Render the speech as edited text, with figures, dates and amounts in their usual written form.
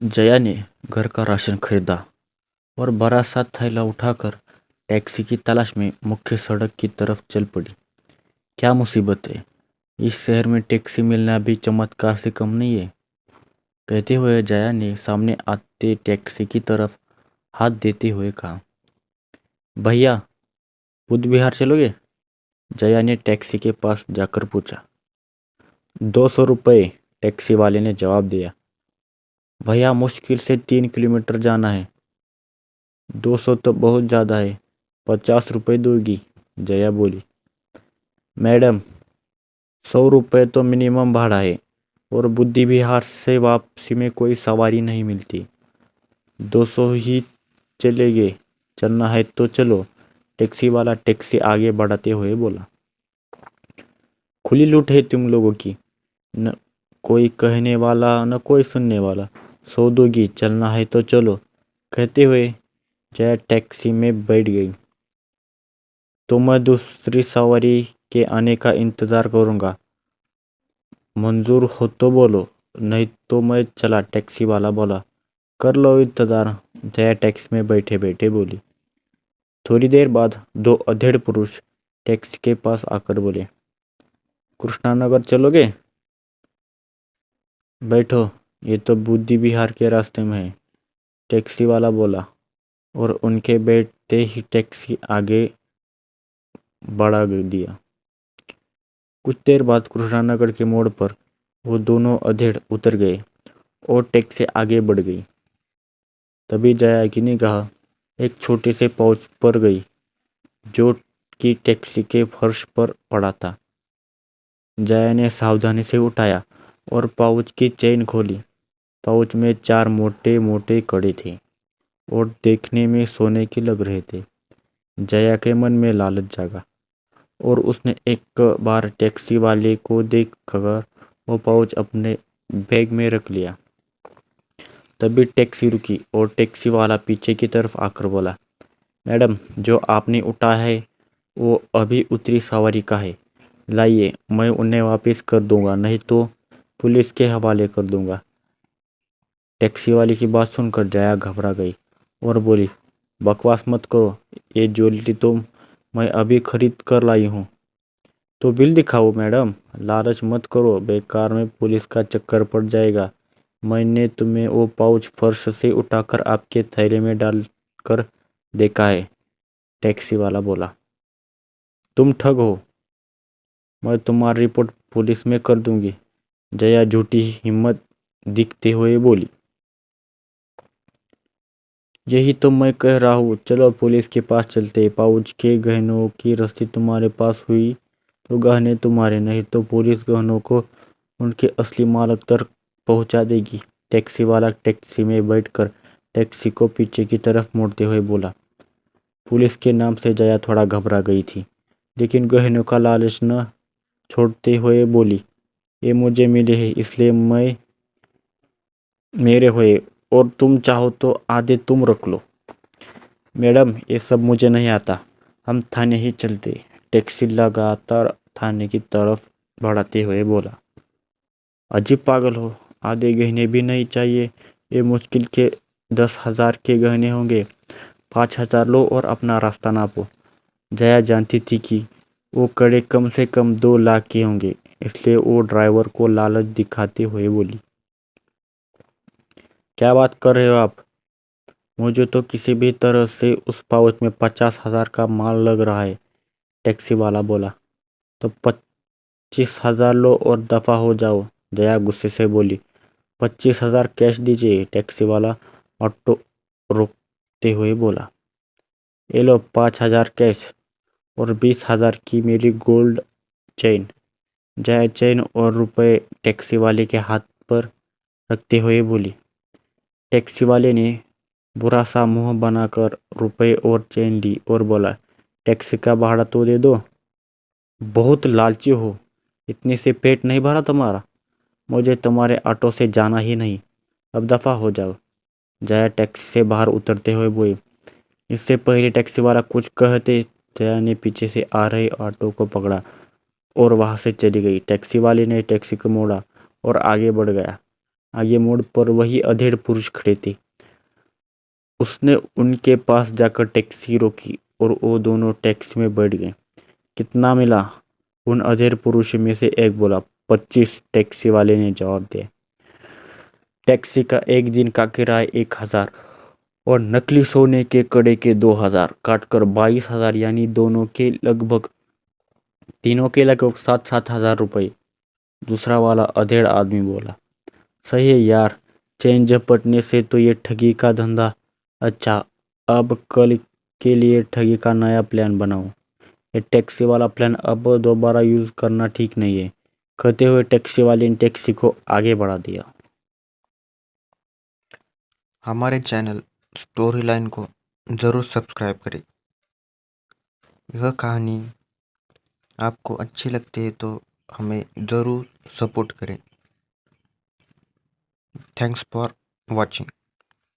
जया ने घर का राशन खरीदा और बड़ा सा थैला उठाकर टैक्सी की तलाश में मुख्य सड़क की तरफ चल पड़ी। क्या मुसीबत है! इस शहर में टैक्सी मिलना भी चमत्कार से कम नहीं है। कहते हुए जया ने सामने आते टैक्सी की तरफ हाथ देते हुए कहा, भैया, बुद्ध विहार चलोगे? जया ने टैक्सी के पास जाकर पूछा। 200 रुपये, टैक्सी वाले ने जवाब दिया। भैया, मुश्किल से 3 किलोमीटर जाना है। 200 तो बहुत ज़्यादा है, 50 रुपये दोगी? जया बोली। मैडम, 100 रुपये तो मिनिमम भाड़ा है और बुद्धि विहार से वापसी में कोई सवारी नहीं मिलती। 200 ही चलेंगे, चलना है तो चलो, टैक्सी वाला टैक्सी आगे बढ़ाते हुए बोला। खुली लूट है तुम लोगों की, न कोई कहने वाला न कोई सुनने वाला। 100 दोगी, चलना है तो चलो, कहते हुए जया टैक्सी में बैठ गई। तो मैं दूसरी सवारी के आने का इंतज़ार करूँगा। मंजूर हो तो बोलो, नहीं तो मैं चला, टैक्सी वाला बोला। कर लो इंतज़ार, जया टैक्सी में बैठे बैठे बोली। थोड़ी देर बाद 2 अधेड़ पुरुष टैक्सी के पास आकर बोले, कृष्णानगर चलोगे? बैठो, ये तो बुद्धि विहार के रास्ते में है, टैक्सी वाला बोला और उनके बैठते ही टैक्सी आगे बढ़ा दिया। कुछ देर बाद कृष्णानगर के मोड़ पर वो दोनों अधेड़ उतर गए और टैक्सी आगे बढ़ गई। तभी जया की निगाह एक छोटे से पाउच पर गई जो कि टैक्सी के फर्श पर पड़ा था। जया ने सावधानी से उठाया और पाउच की चेन खोली। पाउच में 4 मोटे मोटे कड़े थे और देखने में सोने के लग रहे थे। जया के मन में लालच जागा और उसने एक बार टैक्सी वाले को देखकर वो पाउच अपने बैग में रख लिया। तभी टैक्सी रुकी और टैक्सी वाला पीछे की तरफ आकर बोला, मैडम, जो आपने उठाया है वो अभी उतरी सवारी का है। लाइए, मैं उन्हें वापस कर दूंगा, नहीं तो पुलिस के हवाले कर दूंगा। टैक्सी वाले की बात सुनकर जया घबरा गई और बोली, बकवास मत करो, ये ज्वेलरी तो मैं अभी खरीद कर लाई हूँ। तो बिल दिखाओ मैडम, लालच मत करो, बेकार में पुलिस का चक्कर पड़ जाएगा। मैंने तुम्हें वो पाउच फर्श से उठाकर आपके थैले में डालकर देखा है, टैक्सी वाला बोला। तुम ठग हो, मैं तुम्हारी रिपोर्ट पुलिस में कर दूंगी, जया झूठी हिम्मत दिखते हुए बोली। यही तो मैं कह रहा हूँ, चलो पुलिस के पास चलते। पाउच के गहनों की रस्सी तुम्हारे पास हुई तो गहने तुम्हारे, नहीं तो पुलिस गहनों को उनके असली मालिक तक पहुंचा देगी। टैक्सी वाला टैक्सी में बैठकर टैक्सी को पीछे की तरफ मोड़ते हुए बोला। पुलिस के नाम से जया थोड़ा घबरा गई थी, लेकिन गहनों का लालच न छोड़ते हुए बोली, ये मुझे मिले हैं इसलिए मैं मेरे हुए, और तुम चाहो तो आधे तुम रख लो। मैडम, ये सब मुझे नहीं आता, हम थाने ही चलते, टैक्सी लगातार थाने की तरफ बढ़ाते हुए बोला। अजीब पागल हो, आधे गहने भी नहीं चाहिए? ये मुश्किल के 10,000 के गहने होंगे। 5,000 लो और अपना रास्ता नापो। जया जानती थी कि वो कड़े कम से कम 2 लाख के होंगे, इसलिए वो ड्राइवर को लालच दिखाते हुए बोली, क्या बात कर रहे हो आप? मुझे तो किसी भी तरह से उस पाउच में 50,000 का माल लग रहा है, टैक्सी वाला बोला। तो 25,000 लो और दफा हो जाओ, जया गुस्से से बोली। 25,000 कैश दीजिए, टैक्सी वाला ऑटो रोकते हुए बोला। ये लो 5,000 कैश और 20,000 की मेरी गोल्ड चेन। जया चेन और रुपए टैक्सी वाले के हाथ पर रखते हुए बोली। टैक्सी वाले ने बुरा सा मुंह बनाकर रुपए और चेन ली और बोला, टैक्सी का भाड़ा तो दे दो। बहुत लालची हो, इतने से पेट नहीं भरा तुम्हारा? मुझे तुम्हारे ऑटो से जाना ही नहीं, अब दफा हो जाओ, जया टैक्सी से बाहर उतरते हुए बोली। इससे पहले टैक्सी वाला कुछ कहते, जया ने पीछे से आ रहे ऑटो को पकड़ा और वहां से चली गई। टैक्सी वाले ने टैक्सी को मोड़ा और आगे बढ़ गया। आगे मोड़ पर वही अधेड़ पुरुष खड़े थे। उसने उनके पास जाकर टैक्सी रोकी और वो दोनों टैक्सी में बैठ गए। कितना मिला? उन अधेड़ पुरुषों में से एक बोला। 25, टैक्सी वाले ने जवाब दिया। टैक्सी का एक दिन का किराया 1000 और नकली सोने के कड़े के 2000 काटकर 22,000, यानी तीनों के लगभग 7,000 रुपये। दूसरा वाला अधेड़ आदमी बोला। सही है यार, चेन झपटने से तो ये ठगी का धंधा। अच्छा, अब कल के लिए ठगी का नया प्लान बनाओ। ये टैक्सी वाला प्लान अब दोबारा यूज करना ठीक नहीं है। कहते हुए टैक्सी वाले ने टैक्सी को आगे बढ़ा दिया। हमारे चैनल स्टोरी लाइन को ज़रूर सब्सक्राइब करें। यह कहानी आपको अच्छी लगती है तो हमें ज़रूर सपोर्ट करें। Thanks for watching.